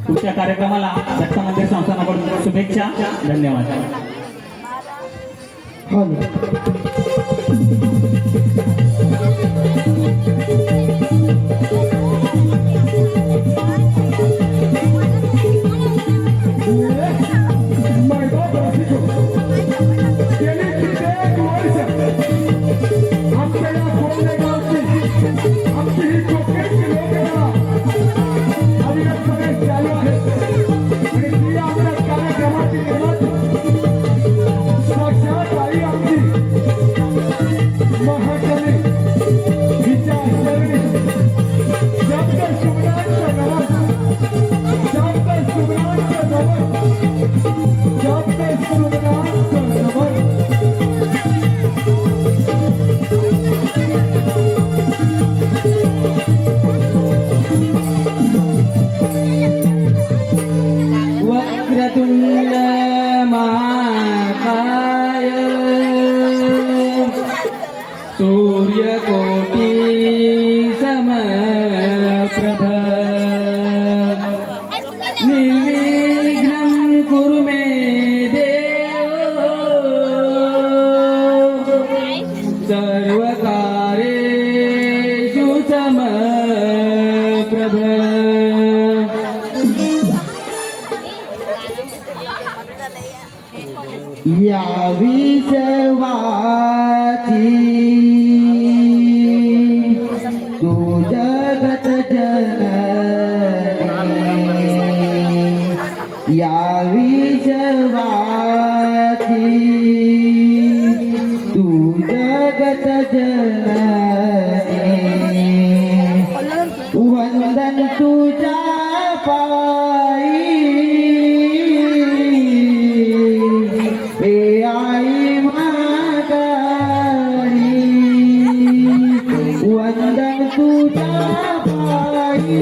पुढच्या कार्यक्रमाला दत्त मंदिर संस्थानाकडून शुभेच्छा. धन्यवाद. वक्रतुंड महाकाय सूर्यकोटि समप्रभ निर्विघ्नं कुरु मे देव सर्वकार्येषु समप्रभ. या विश्वाची तू जगत जननी, या विश्वाची तू जगत जननी, वंदन तुझ्या पायी वंदन तुझ्या पायी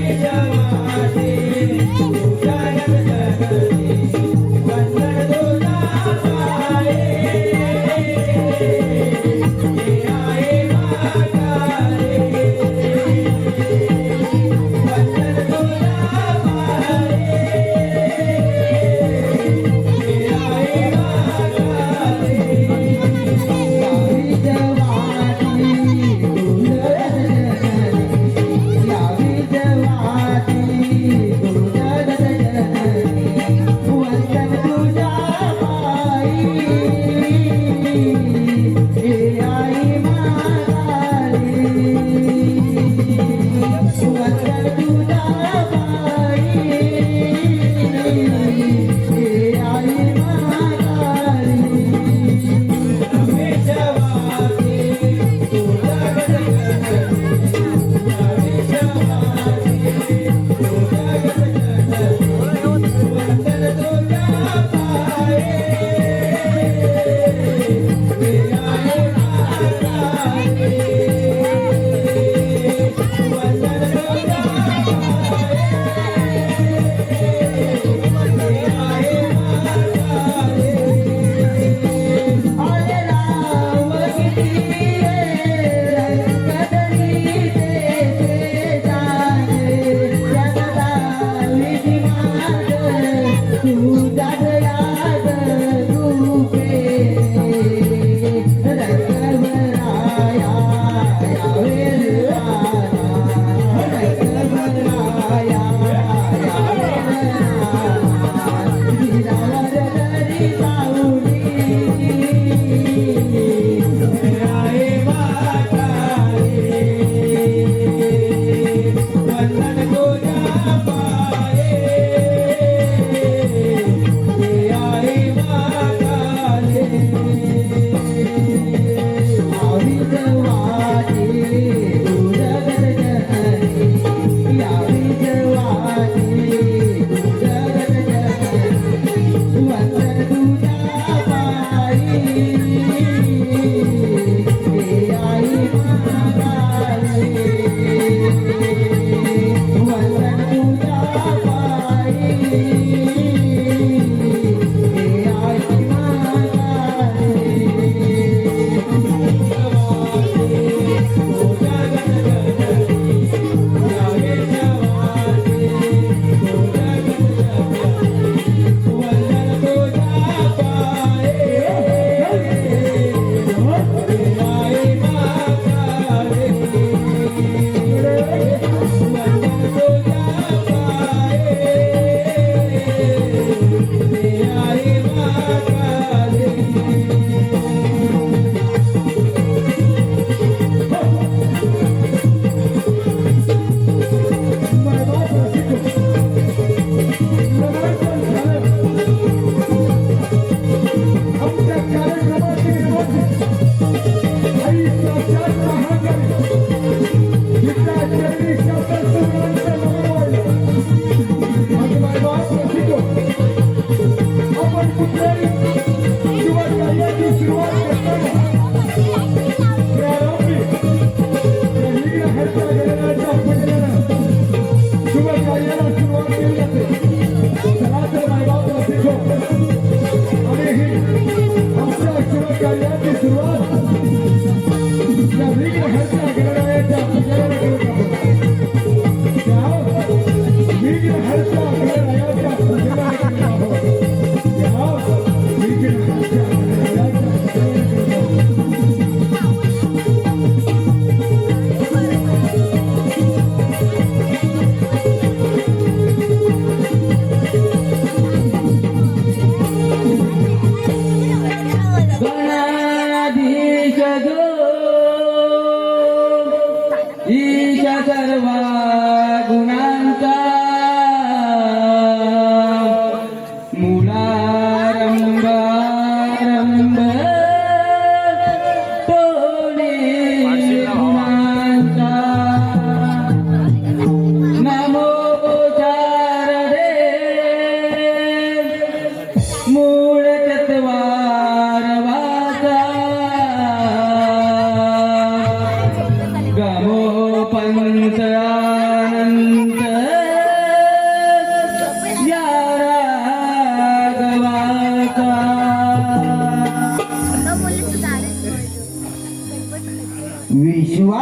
आई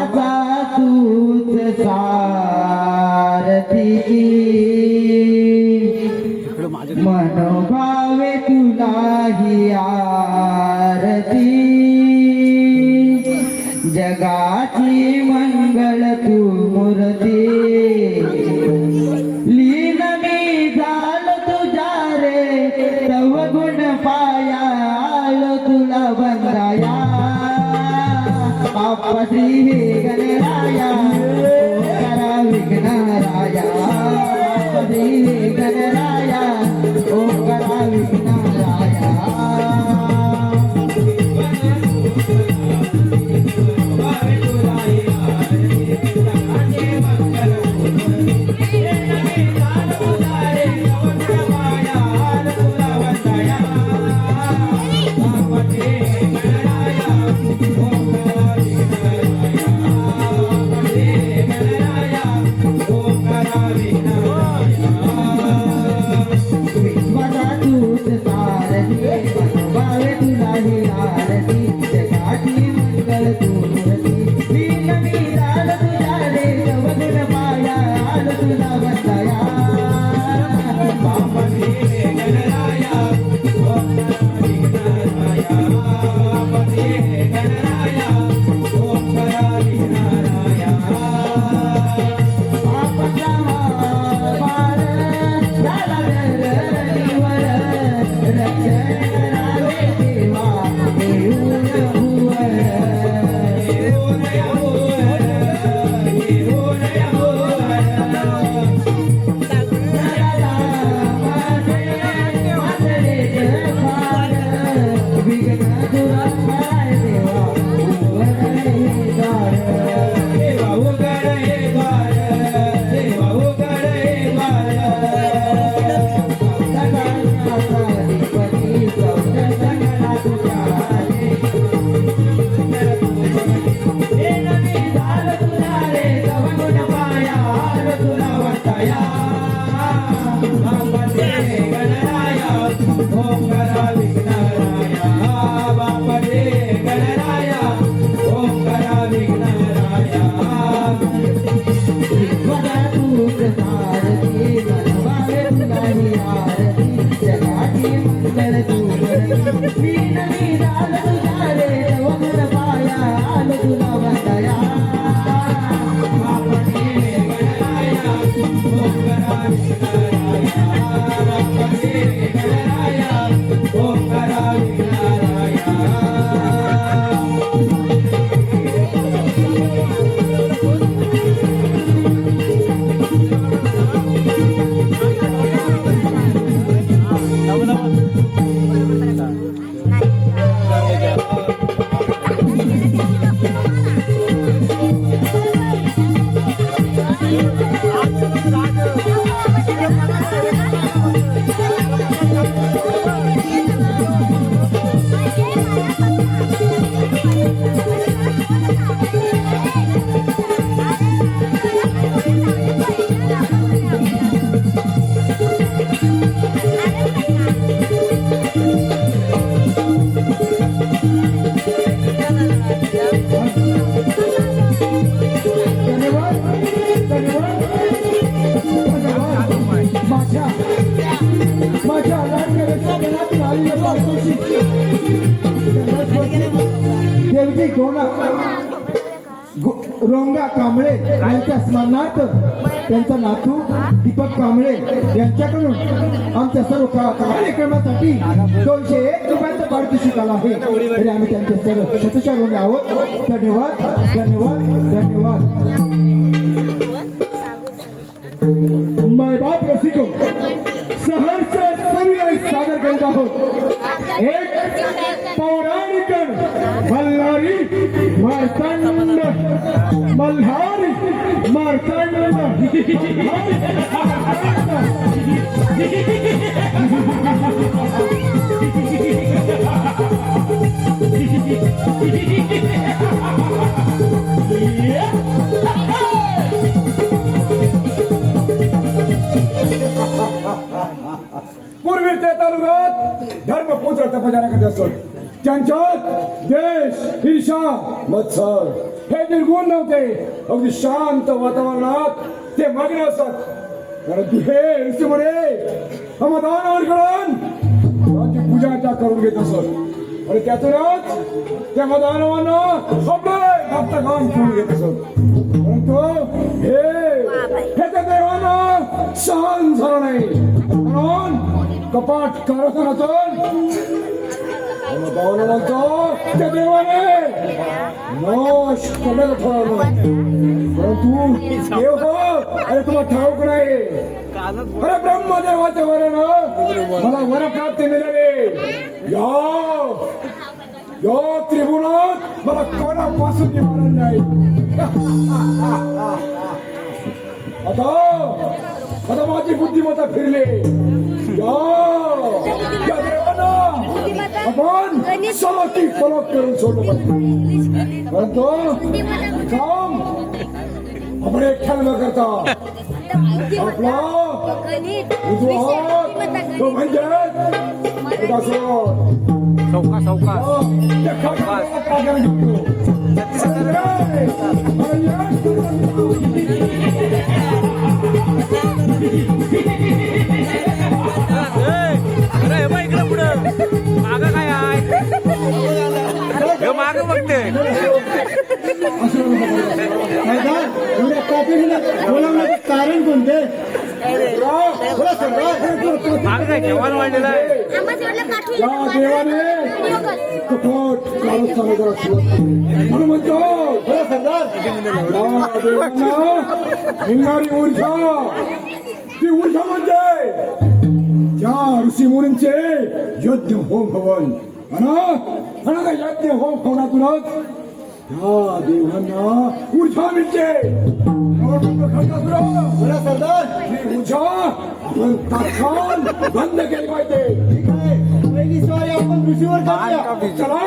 विश्वाचा तूच सारथी मनोभावे तुलाही आरती जगाची मंगळ तू मूर्ती लीन मी झालो तुझ्या रे तव गुण पाया आलो तुला बंदाया बाप्पा श्री गणराया ओंकारा विघ्नराया बाप्पा श्री गणराया ओंकारा विघ्नराया देवजी रोंगा कांबळे यांच्या स्मरणार्थ त्यांचा नातू दीपक कांबळे यांच्याकडून आमच्या सर्व कार्यक्रमासाठी 201 रुपयांचं पारितोषिक आलं आहे तरी आम्ही त्यांचे सर्व शतशः आहोत धन्यवाद धन्यवाद धन्यवाद माय बाप रसिको सहर्ष सविनय सादर करीत आहोत एक पौराणिक मल्हारी मार्तंड मल्हारी मार्तंड पूर्वी त्या तालुक्यात धर्मपुत्र तपजारा करत असतो त्यांच्यात देश ईर्षा मत्सर हे निर्गुण नव्हते. अगदी शांत वातावरणात ते मग्न असत. परंतु हे ऋषीमुळे समाधानावर करून त्यांची पूजा त्या करून घेत असत आणि त्यातूनच त्या मदानवांना आपले भक्तगण घेऊन घेत असत. परंतु हे त्या देवांना सहन झालं नाही म्हणून कपाट कारखान्यातून त्या देवाने नाश करण्याचं ठरवलं. परंतु देव हो अरे तुम्हाला ठाऊक नाही. अरे ब्रह्मदेवाच्या वरानं मला वर प्राप्ती मिळाली. या त्रिभुवनात मला कोणापासून निवारण नाही. आता माझी बुद्धिमत्ता फिरली. या देवांना आपण सलती फलक करून सोडलं पाहिजे. परंतु काम आपण एकट्याने न करता आपला उजवा हात तो म्हणजे अरे बाई इकडे पुढं मागं काय आहे मागं बघते बोलावण्याचं कारण कोणते? मागं काय जेवण वाढलेलं आहे. या देवाने कपट काढत चालू सुरुवात म्हणून म्हणतो या देवांना मिळणारी ऊर्जा ती ऊर्जा म्हणजे या ऋषीमुनींचे यज्ञ होम भवन आणि यज्ञ होम भवनातूनच या देवांना ऊर्जा मिळते. सरदार ही ऊर्जा आपण तात्काळ बंद केली पाहिजे. पहिली स्वारी आपण ऋषीवर करूया. चला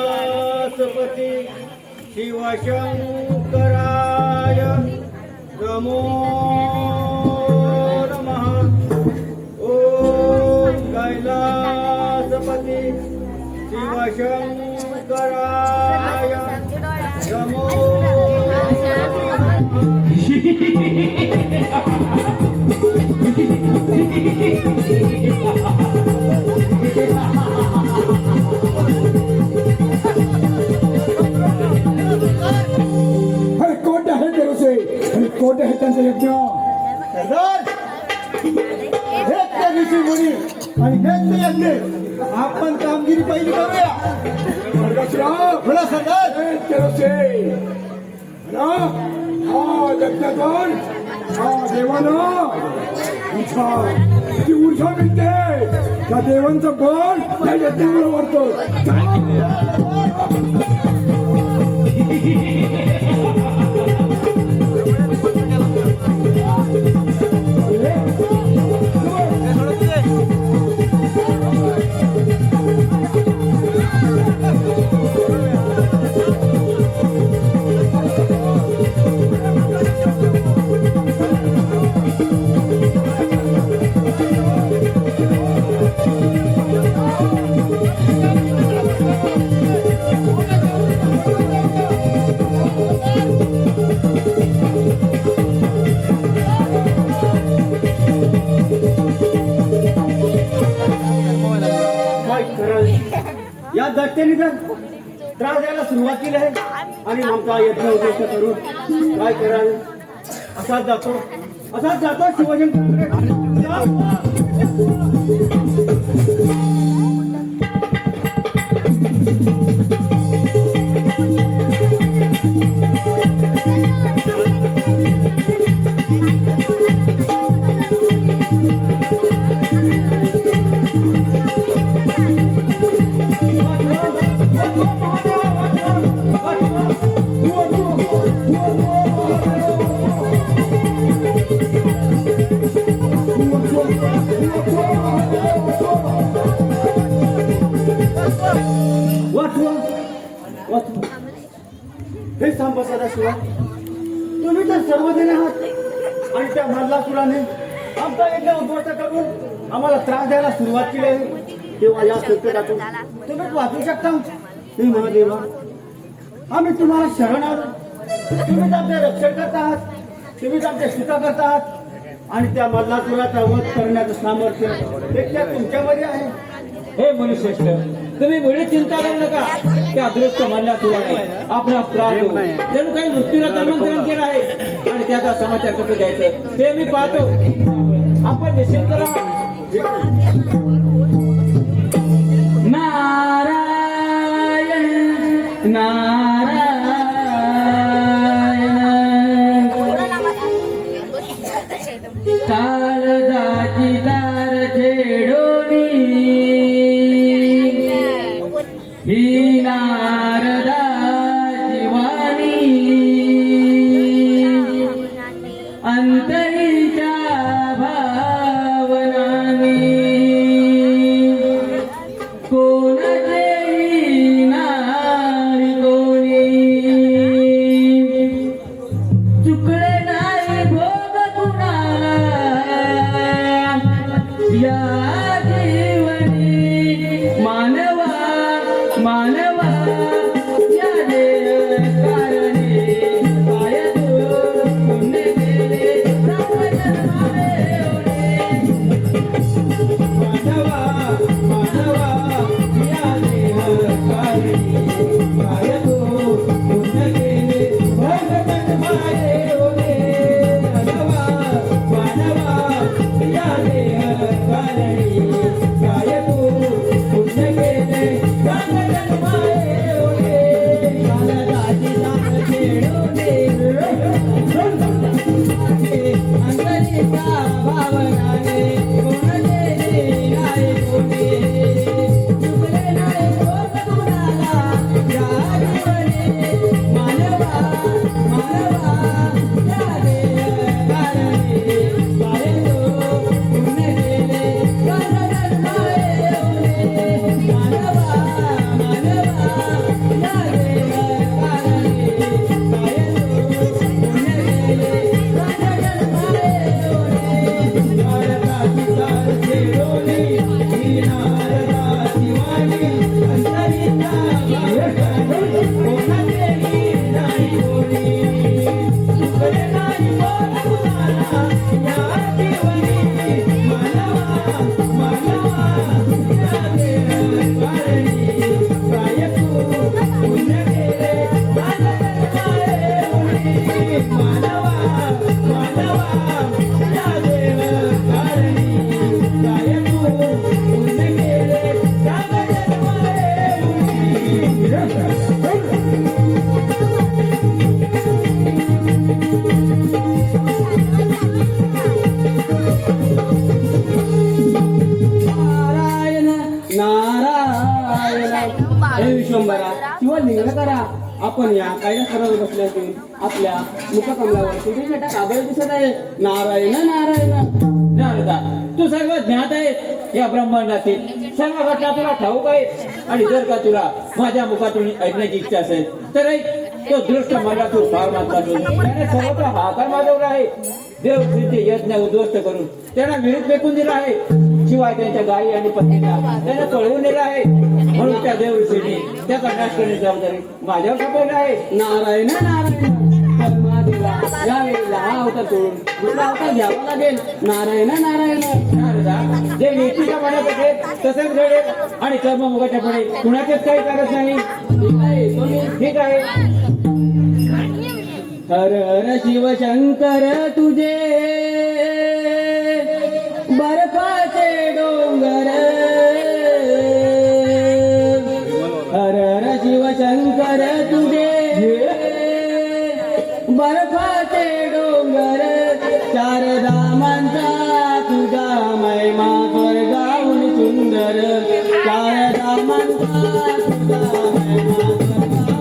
कैलासपती शिवशंकराय नमो नमः. ओम कैलासपती शिवशंकराय नमो अरे कोणते आहे ते ऋषी आणि कोणते आहे त्यांचा यज्ञ. सरदार हेच ते ऋषी मुनी आणि हेच ते यज्ञ. आपण कामगिरी पहिली करूया. बोला सरदार. ते ऋषी हा यज्ञातून हा देवाना ऊर्जा ती ऊर्जा मिळते. त्या देवांचं बळ त्या यज्ञामुळे वाढतं. या दत्तेने तर त्रास द्यायला सुरुवात केली आहे आणि आमचा यज्ञ उद्देश करून काय कराल असाच जातो. असा जातो हे सांब सदाशिवा, तुम्ही तर सर्वजण आहात आणि त्या मल्लासुराने आमचा एकदा उद्ध्वस्त करून आम्हाला त्रास द्यायला सुरुवात केली आहे. तेव्हा या संकटातून तुम्हीच वाचू शकता. हे महादेवा, आम्ही तुम्हाला शरण आलो. तुम्हीच आमचे रक्षण करत आहात, तुम्हीच आमच्या सुका करत आहात आणि त्या मल्लासुराचा वध करण्याचं सामर्थ्य एकट्या तुमच्यामध्ये आहे. हे मुनिश्रेष्ठ, तुम्ही मुळे चिंता करू नका. त्या अदृश्य मल्लासुराने आपला त्रास देऊन जणू काही मृत्यूला आमंत्रण केलं आहे आणि त्याचा समाचार कसं द्यायचं ते मी पाहतो. आपण निश्चिंत राहा. नारायण नारायण काळजाची तार छेडोनी ही नारदा जीवानी अंतरीच्या भावनानी कोणतेही नाही कोणी चुकले नाही भोग कुणाला या जीवनी मानवा मानवा या देह कारणे काय पुण्य केले जन्माले मानवा मानवा या देह कारणे काय पुण्य केले जन्माले मानवा मानवा या देह कारणे काय पुण्य केले हे विश्वंभरा किंवा लिंगण करा. आपण या कायदा सर्व बसले असून आपल्या मुखकमलावर तुझी छटा काबळ दिसत आहे. नारायण नारायण. नारदा, तू सर्व ज्ञात आहेस या ब्रह्मांडातील सर्व घटना तुला ठाऊक आहेत आणि जर का तुला माझ्या मुखातून ऐकण्याची इच्छा असेल तर ऐक. तो दृष्ट मला तू फार मागता त्याने सर्वत्र हाकार माजवला आहे. देव सिद्धी यज्ञ उद्ध्वस्त करून त्यांना विहिरीत फेकून दिला आहे. शिवाय त्यांच्या गायी आणि पत्नीला त्याने पळवून नेला आहे. म्हणून त्या देव ऋषीने त्याचा नाश करण्याची जबाबदारी माझ्यावर सोपवली आहे. नारायण नारायण. परमादेवा, यावेळेला हा अवतार सोडून दुसरा अवतार घ्यावा लागेल. नारायण नारायण. नारदा, जे नीतीच्या मनात असेल तसेच घडेल आणि कर्ममुखाच्या पुढे कुणाचेच काही करत नाही. ठीक आहे सोनी, ठीक आहे. हर हर शिव शंकर तुझे बर्फाचे डोंगर हर हर शिवशंकर तुझे बर्फाचे डोंगर चार धामांचा तुझा महिमा स्वर्गाहून सुंदर चार धामांचा तुझा महिमा स्वर्गाहून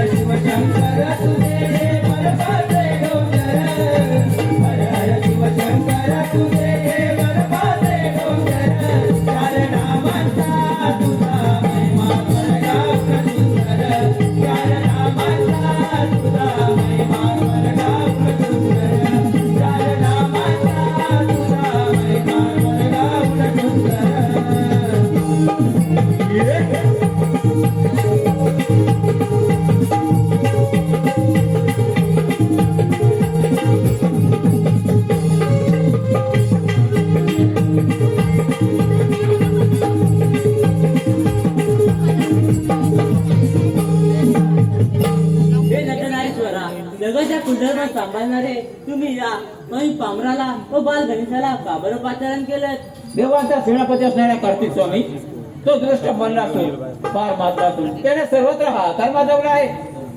शिवशंकर तुझे बर्फाचे डोंगर हर हर शिवशंकर तुझे बर्फाचे डोंगर चार नामांचा तुझा महिमा स्वर्गाहून सुंदर चार नामांचा तुझा महिमा स्वर्गाहून सुंदर चार नामांचा तुझा महिमा स्वर्गाहून सुंदर जगाच्या कुंडलમાં सांभाळणारे तुम्ही या काही पामराला व बाल गणेशाला का बरं पाचारण केलं? देवांचा सेनापती असणाऱ्या कार्तिक स्वामी तो दृष्ट बनला असून फार माजला असून त्याने सर्वत्र हाकार माजवला आहे.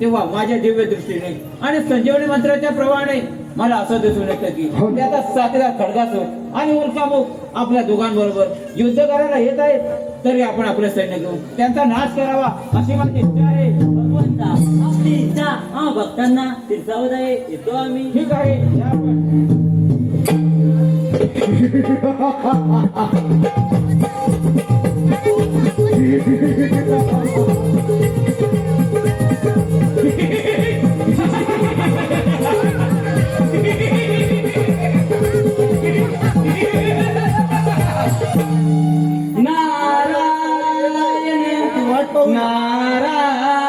तेव्हा माझ्या दिव्य दृष्टीने आणि संजीवनी मंत्राच्या प्रमाणे मला असं दिसून येतं की त्याचा साथीदार खडगासूर आणि उल्कामुख आपल्या दोघांबरोबर युद्ध करायला येत आहेत. तरी आपण आपले सैन्य घेऊन त्यांचा नाश करावा अशी माझी इच्छा आहे. भगवंता आपली इच्छा भक्तांना तीर्थावत आहे. येतो आम्ही. ठीक आहे या आपण.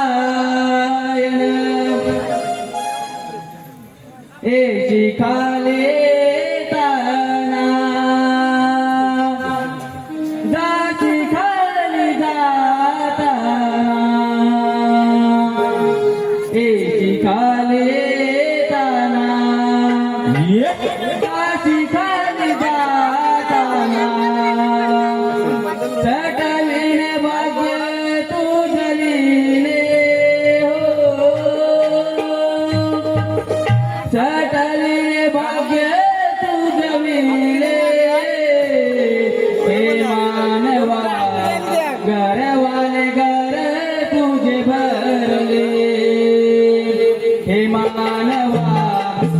नारायण एशी खाले ताना जाशी खाली जाताना एशी खाले ताना जाशी खाली जाताना सकलीने भाग्य तुझलीने हो सकलीने भाग्य तुझविले हे मानवा घरवाले घर तुझे भरले हे मानवा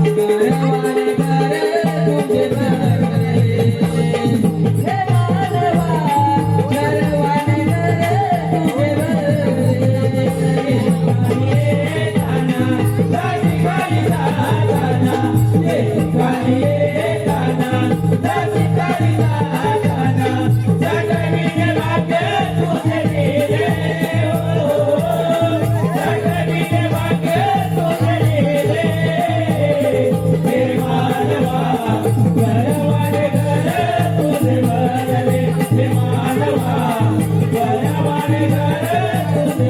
घरवाले घर तुझे भरले हे मानवा घरवाले घर तुझे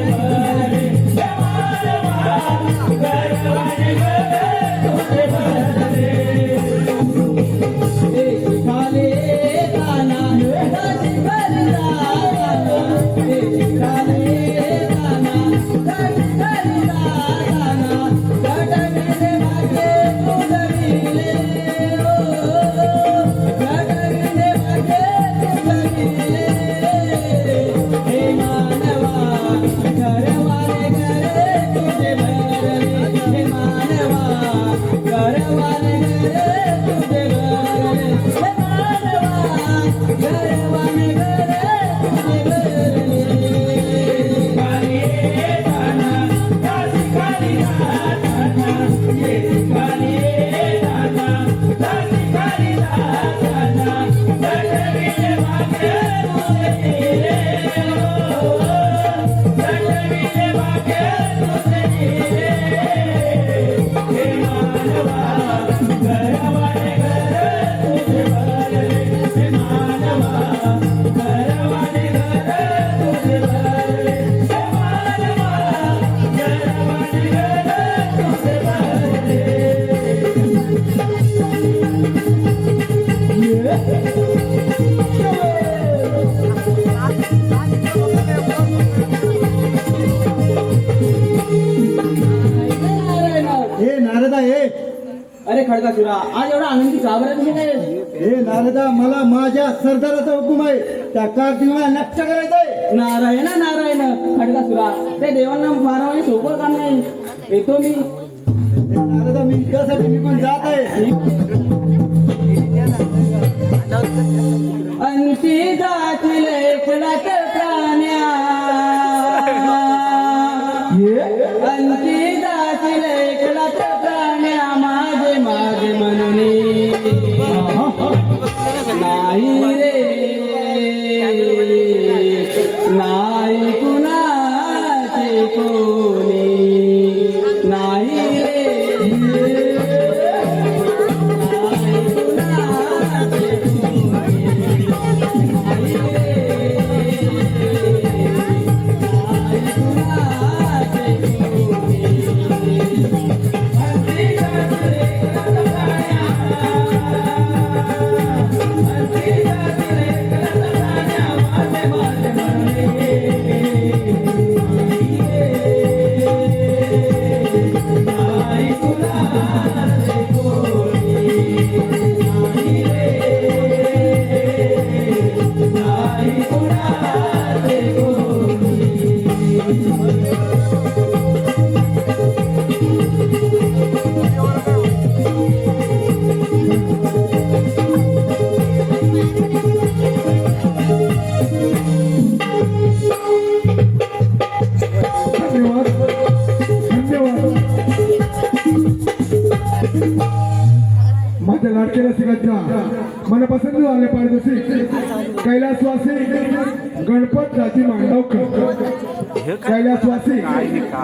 खडकासुरा आज एवढा आनंदी का बरं तुम्ही काय हे नारदा मला माझ्या सरदाराचा हुकूम आहे त्या कार्तिकला नष्ट करायचंय. नारायण नारायण खडकासुरा ते देवांना मारावाने सोपं काम नाही. येतो मी. हे नारदा मी त्यासाठी निघून जात आहे. अंती जातील एकलाच प्राण्या अंती जातील एकलाच प्राण्या माझे माझे म्हणून नाही रे नाही कुणाचे कोणी नाही रे नाही कुणाचे माझ्या लाडक्या रसिकांच्या मनपसंत झाले पारितोषिक कैलासवासी गणपत राजी मांडवकर कैलासवासी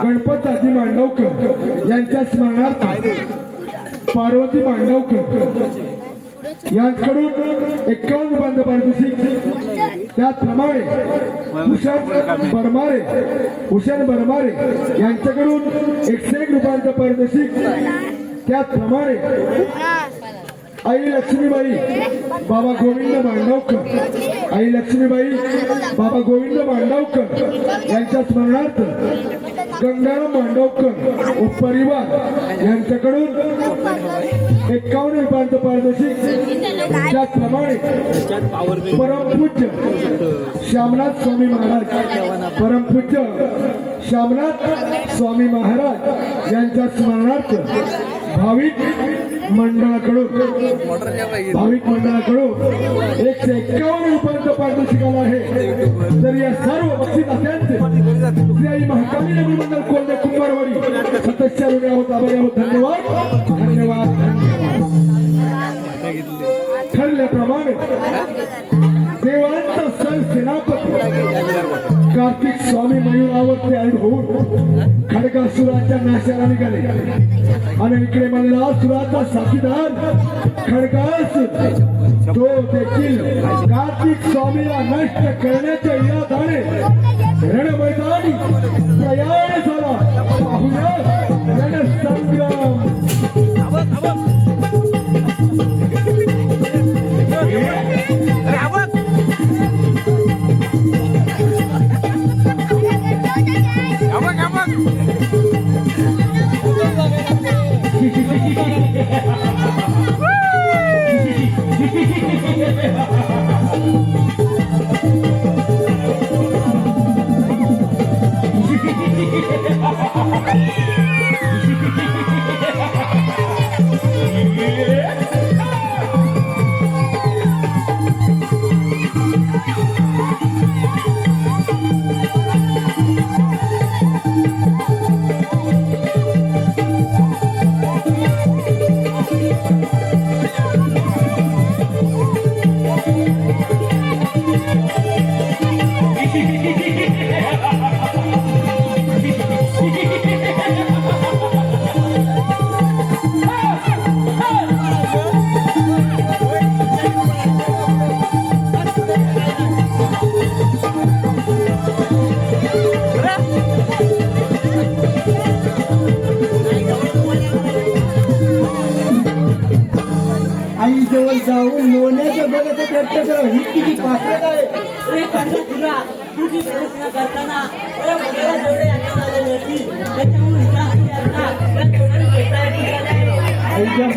गणपत राजी मांडवकर यांच्या स्मरणार्थ पार्वती मांडवकर यांच्याकडून 51 रुपयांचं पारितोषिक त्याचप्रमाणे भूषण बरमारे यांच्याकडून 101 रुपयांचं पारितोषिक त्याचप्रमाणे आई लक्ष्मीबाई बाबा गोविंद मांडवकर आई लक्ष्मीबाई बाबा गोविंद मांडवकर यांच्या स्मरणार्थ गंगाराम मांडवकर व परिवार यांच्याकडून 51 रुपयांचं पारितोषिक त्याचप्रमाणे परमपूज्य श्यामनाथ स्वामी महाराज परमपूज्य श्यामनाथ स्वामी महाराज यांच्या स्मरणार्थ भाविक मंडळाकडून 151 रुपयांचं पारितोषिक आलं आहे. तर या सर्व बक्षिसांचे श्री आई महाकाली नगरी मंडळ कोल्हे कुंभारवाडी सदस्य आहोत. आभारी आहोत. धन्यवाद धन्यवाद ठरल्याप्रमाणे देवांचा सर सेनापती कार्तिक स्वामी मयूरावरती आरूढ होऊन खडकासुराच्या नाशाला निघाले आणि इकडे मल्लासुराचा साथीदार खडकासुर तो देखील कार्तिक स्वामीला नष्ट करण्याच्या इरादाने रणमैदानी प्रयाण झाला. पाहुया रणसंग्राम. आईजवळ जाऊन मोहण्याच्या बघत प्रयत्न करा. ही किती पात्रता आहे. अरे खडकासुरा तुझी प्रदक्षिणा करताना या मुलाला जेवढे आठवण आलेली होती त्याच्यामुळे हिला हल्ली आता या तेवढ्याने भेटायला निघाला आहे. आईच्या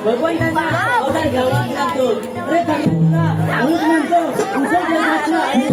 भगवंताचा अवतार घ्यावा लागतो. अरे सांगितलं म्हणून म्हणतो उसळ जगातलं आणि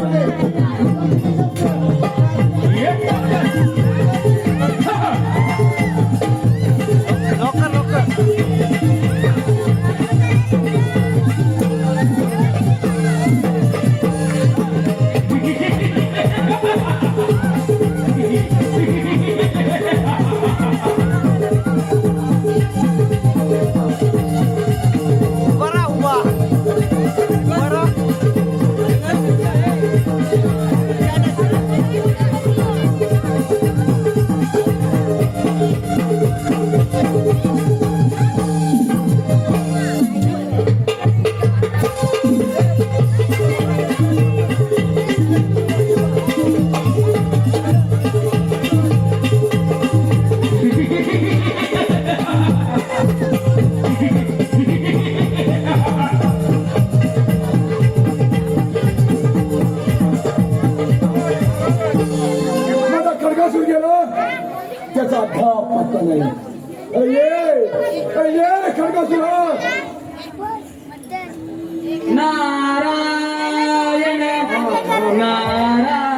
माझा खडकासूर गेला त्याचा भाव पत्ता नाही. ये खडकासूर नारायण नारायण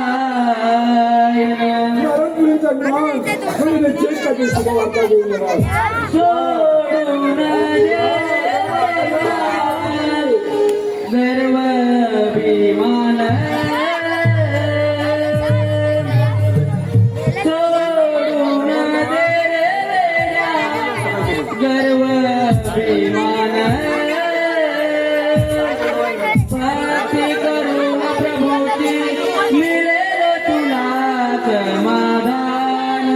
नारायणपुरीचा ज्ञान खंड चेष्टा केली वार्ता घेऊन येणार. सोडून गर्व विमान सोडून गर्व विमान भक्ती करून प्रभूती मिळेल तुला समाधान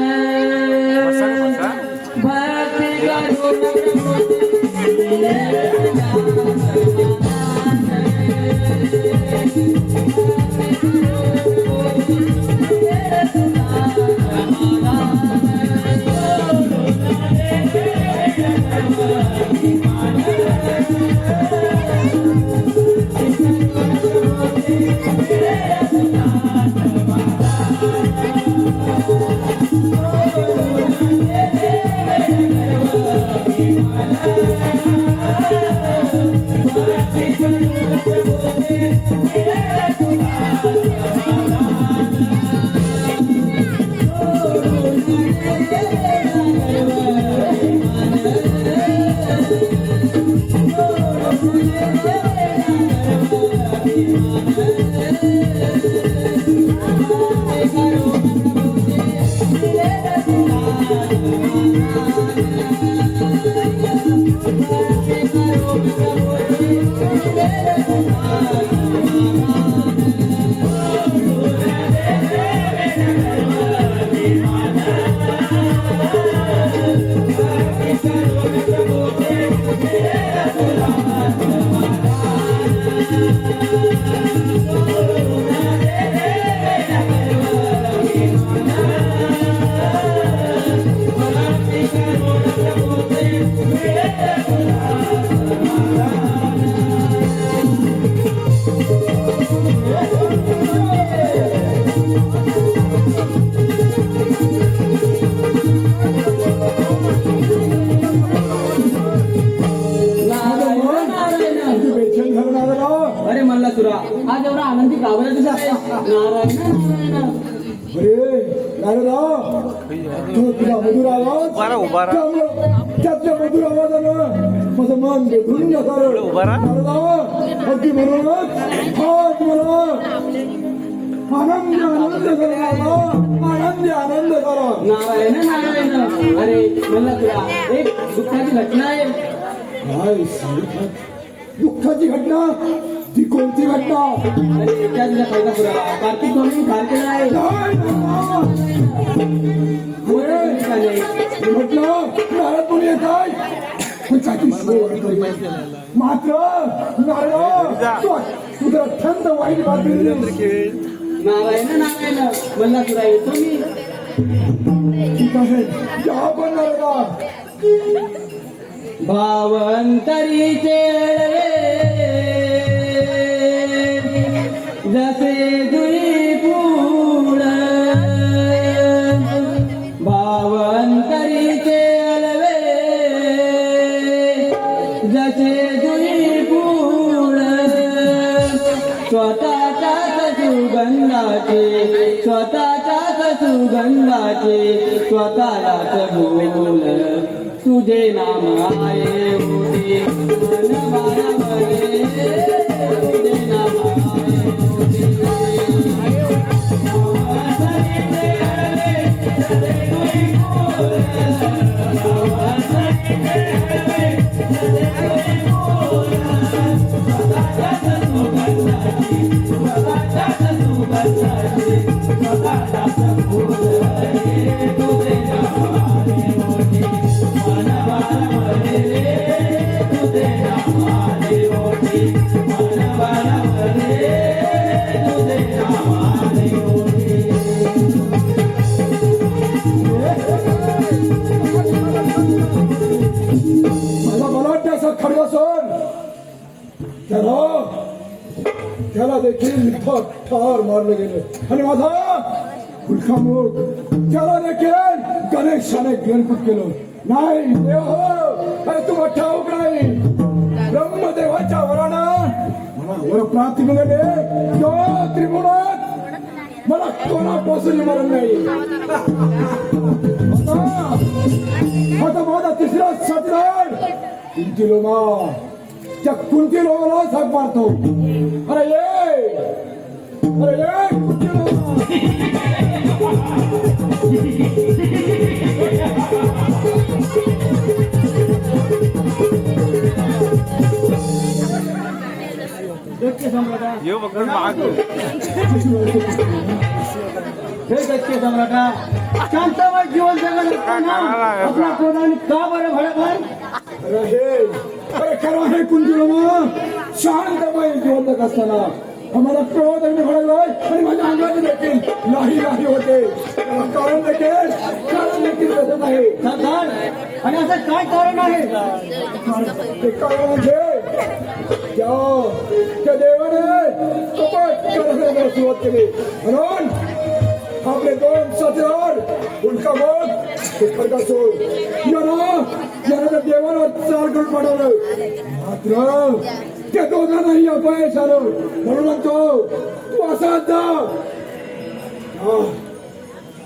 भक्ती करून प्रभूती मिळेल तुला अरे मल्ला सुरा आज एवढा आनंदी गावला तुझा नारायण अरे नारदा तू तुझा मधुर आवाज त्यातल्या मधुर आवाजानं माझं मन बेधून जातं. नारदा अगदी म्हणूनच आज मला आनंद झाला. आनंद झाला. नारायण नारायण अरे मल्ला सुरा एक दुःखाची घटना आहे. काय सांगितलं? दुःखाची घटना? ती कोणती घटना? अरे त्या तुझ्या फायदा पुरा कार्तिक स्वामी ठार केला आहे. म्हटलं नारद मुनी येत आहे पण त्याची सोय करी. मात्र नारद तू जर अत्यंत वाईट बातमी दिलीस. नारायण नारायण मल्ला सुरा येतो मी. ठीक आहे या पण नारदा. भावंतरीचे जस स्वतःच्याच सुगंधाचे स्वतःलाच बोल तुझे नाम आहे मोठी मन बाळामध्ये तुझे नाम आहे मला वाटतं असं खडगा सोड त्याला देखील ठार मारलं गेलं आणि माझा खुलखामोग त्याला देखील गणेशाने गणपूत केलं नाही देव अरे तू ठाऊक नाही ब्रह्मदेवाच्या वरानं मला वर प्राप्ती मिळाले त्या त्रिभुवनात मला कोणापासून मरण नाही आता माझा तिसरा साथीदार कुंती लोमा त्या कुंती लोमाला झाक मारतो अरे ये कुंती लोमा सम्राटा शांतमय जीवन जगत असताना आपल्या कोणाने का बरं भडकलं? अरे खरं आहे कुंतीलोमा शांतमय जीवन जगत असताना आम्हाला क्रोध आणि भडकलाय आणि माझ्या अंगात देखील नाही होते कारण देखील बसत आहे सरदार आणि असं काय कारण आहे? ते कारण म्हणजे त्या देवाने कपट करायला सुरुवात केली म्हणून आपले दोन साथीदार उलका बोध ते खडगासोड यानं त्या देवाला चाल करून पाठवलं मात्र त्या दोघांनाही अपयश आलं म्हणून म्हणतो तू असाच जा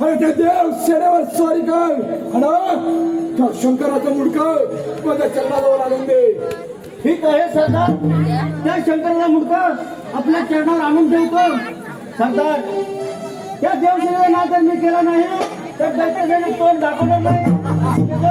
अरे त्या देव शेण्यावर स्वारी कर आणि त्या शंकराचं मुडकं माझ्या चरणाजवळ आणून दे ठीक आहे सरदार त्या शंकराला मुडकं आपल्या चरणावर आणून ठेवतो सरदार त्या देवसेनेचा नाद जर मी केला नाही तर दैत्याने तोंड दाखवणार नाही त्याचं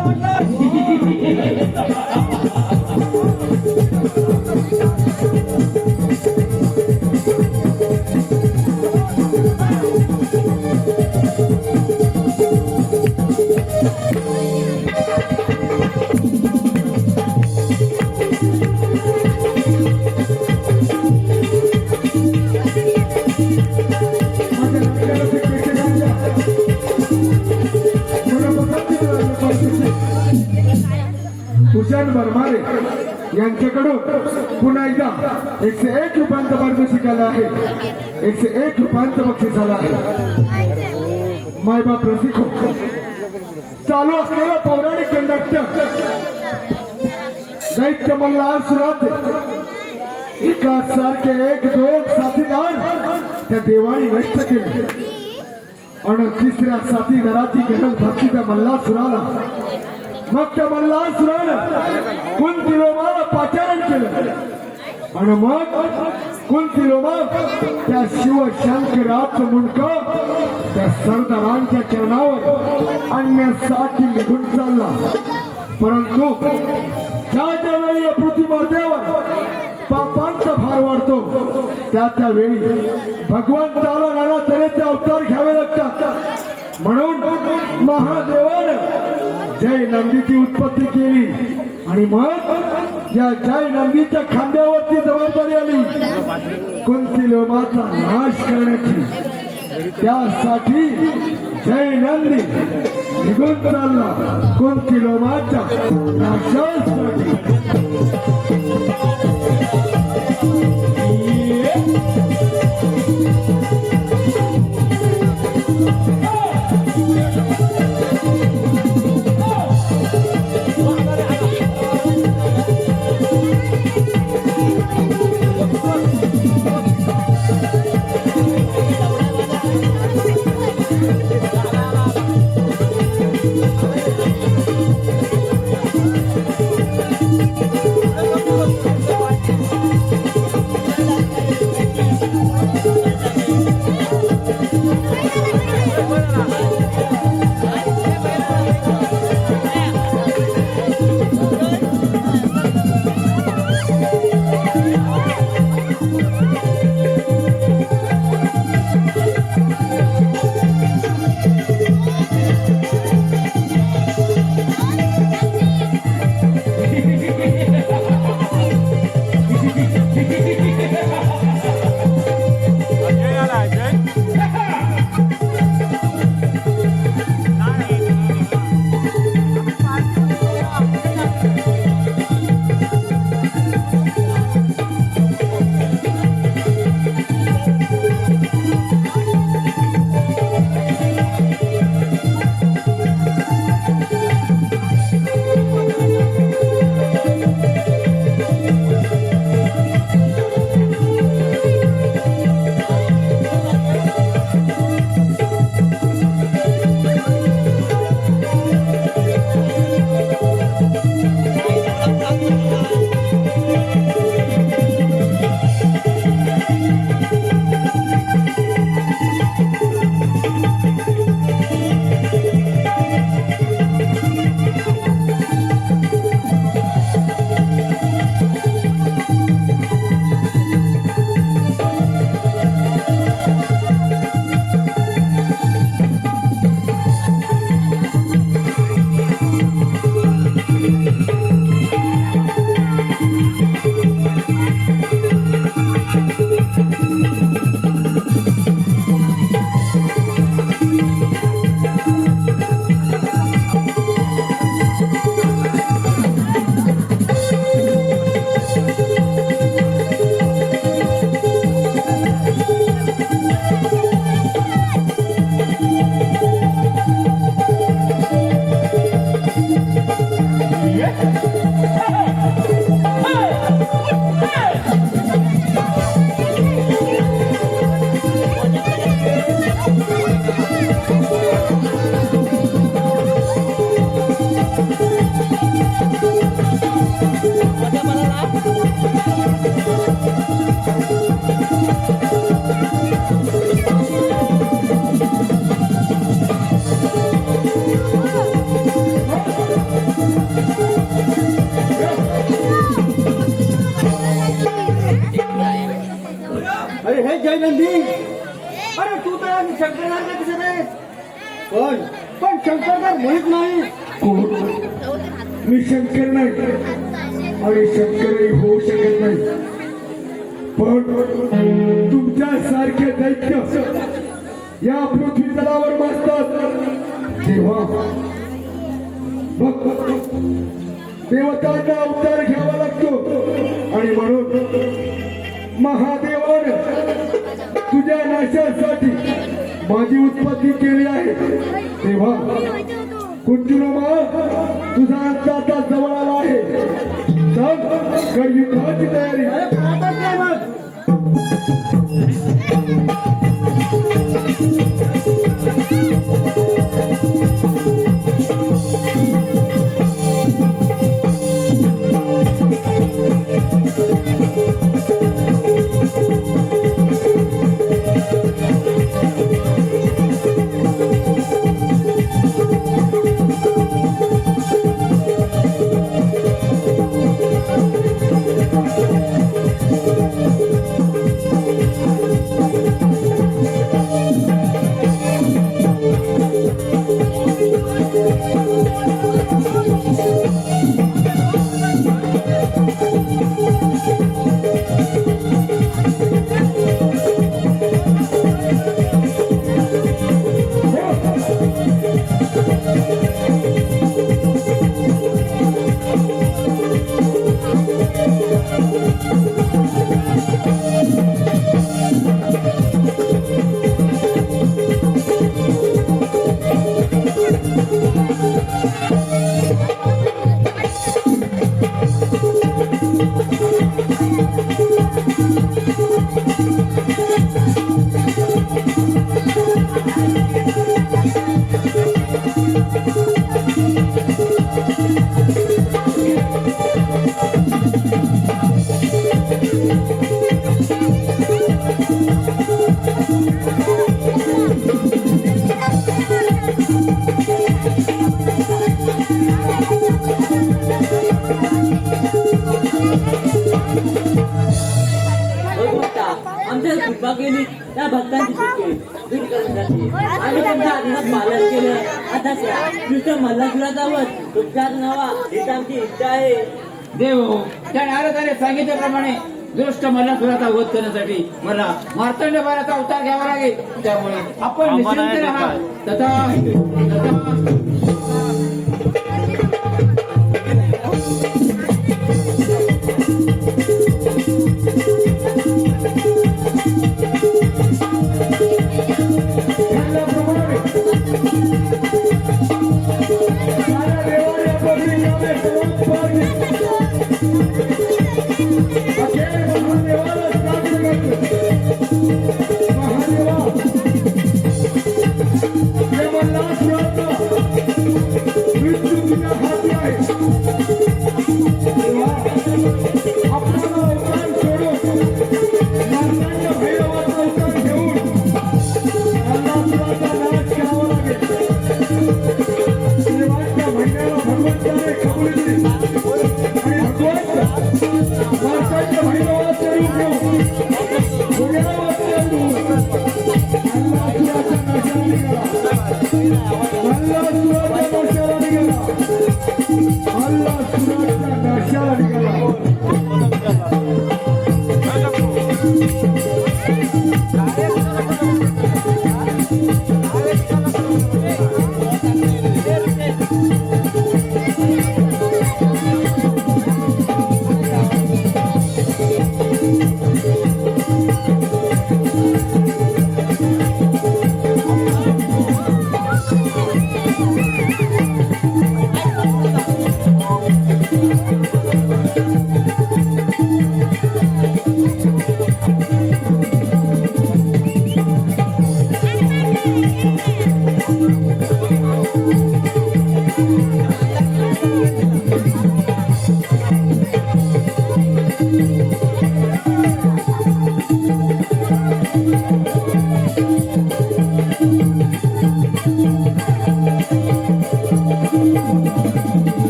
भूषण बरमारे यांच्याकडून पुन्हा एकदा 101 रुपयांचं पारितोषिक आलं आहे 101 रुपयांचं बक्षीस आलं आहे मायबाप रसिको चालू असलेला पौराणिक नाट्य दैत्य मल्हारसुराचे एका सारखे 1-2 साथीदार त्या देवाने नष्ट केले आणि तिसऱ्या साथीदाराची गरज भक्ती त्या मल्हारसुराला मग त्या मल्हारसुरानं कुंतीलोमाला पाचारण केलं आणि मग कुंतीलोमा त्या शिवशंकराचं मुंडकं त्या सरदारांच्या चरणावर आणण्यासाठी निघून चालला परंतु ज्या वेळी या पृथ्वीमातेवर पापांचा भार वाढतो त्या वेळी भगवंताला नाना तऱ्हेचे अवतार घ्यावे लागतात म्हणून महादेवानं जय नंदीची उत्पत्ती केली आणि मग या जय नंदीच्या खांद्यावरती जबाबदारी आली कुंतीलोमाचा नाश करण्याची त्यासाठी जय नंदी निघून चालला कुंतीलोमाच्या नाशासाठी अरे हे जय नंदी, अरे तू तर शंकरदार दिसत आहे. पण शंकरदार म्हणत नाही. मी शंकर नाही आणि शंकरही होऊ शकत नाही. पण तुमच्या सारखे दैत्य या पृथ्वी तलावर बसतात तेव्हा देवतांना अवतार घ्यावा लागतो. आणि म्हणून महादेवाने तुझ्या नाशासाठी माझी उत्पत्ती केली आहे. तेव्हा कुंजुरमा तुझा अंत आता जवळ आला आहे. चल कर युद्धाची तयारी. आमच्या कृपा केली त्या भक्तांची सुटके दूर करण्यासाठी आम्ही त्यांच्या आज्ञेचं पालन केलं. आता नुसतं मल्हारला जावं तुमच्यात नवा हीच आमची इच्छा आहे. देव त्या नारदाने सांगितल्याप्रमाणे दुष्ट मल्हासुराचा वध करण्यासाठी मला मार्तंड बाळाचा अवतार घ्यावा लागेल. त्यामुळे आपण निश्चिंत राहा. तथा उल्हास सुराच्या नाश्याला निघाला.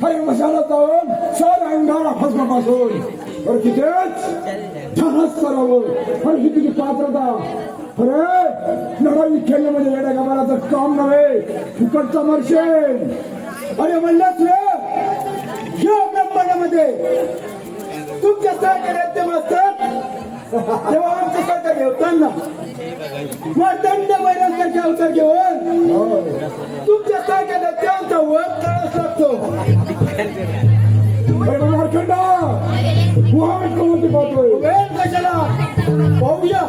अरे मशाला जाऊन सर अंगाला फसवापासून अरे तिथेच ठास करावं. अरे किती पात्रता. अरे लढाई खेळणं म्हणजे येड्या गबाराचं काम नव्हे, फुकटचा मर्शेन. अरे म्हणलंच रे या ब्रह्मांडामध्ये तुमच्या सारखे ते असतात तेव्हा आमचं सरकार घेताना मग दंड वैरांच्या अवतार घेऊन तुमच्या सारख्या त्यांचा वध करावाच लागतो. मार्कंडा मोहम्मद कोणती पाहतोय वेळ कशाला पाहूया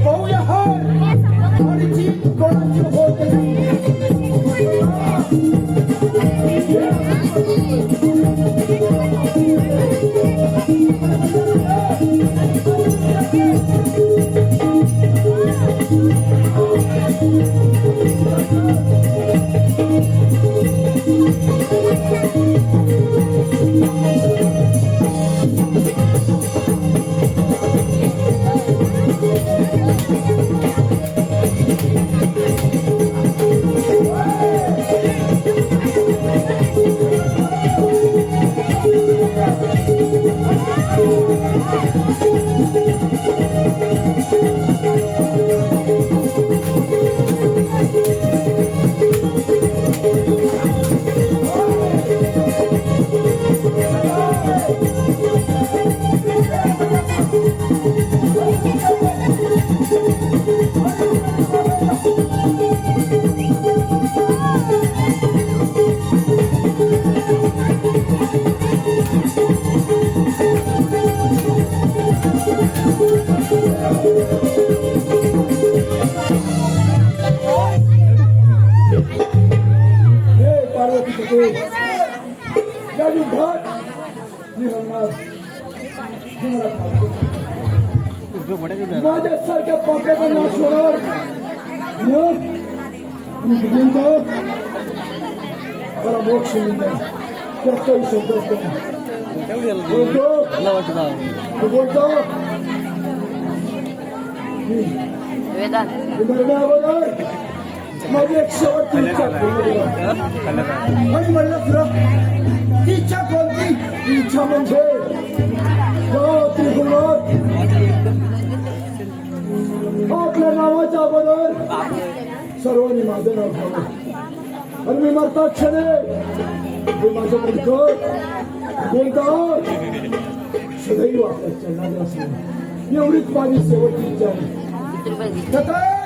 पाहूया हर आणि जीत कोणाची होते. माझ्यासारख्या पाक्याचा नाश होणार मला मोक्ष मिळणार त्याचाही शब्द बोलतो माझी एक शेवटची इच्छा आणि म्हणलं तुला ती इच्छा कोणती. ती इच्छा म्हणजे त्रिगुणात आपल्या नावाच्या अगोदर सर्वांनी माझं नाव घ्यावं आणि मी मरता क्षणे हे माझं मुलगं बोलता सदैव आपल्या चरणात असणं एवढीच माझी शेवटची इच्छा आहे.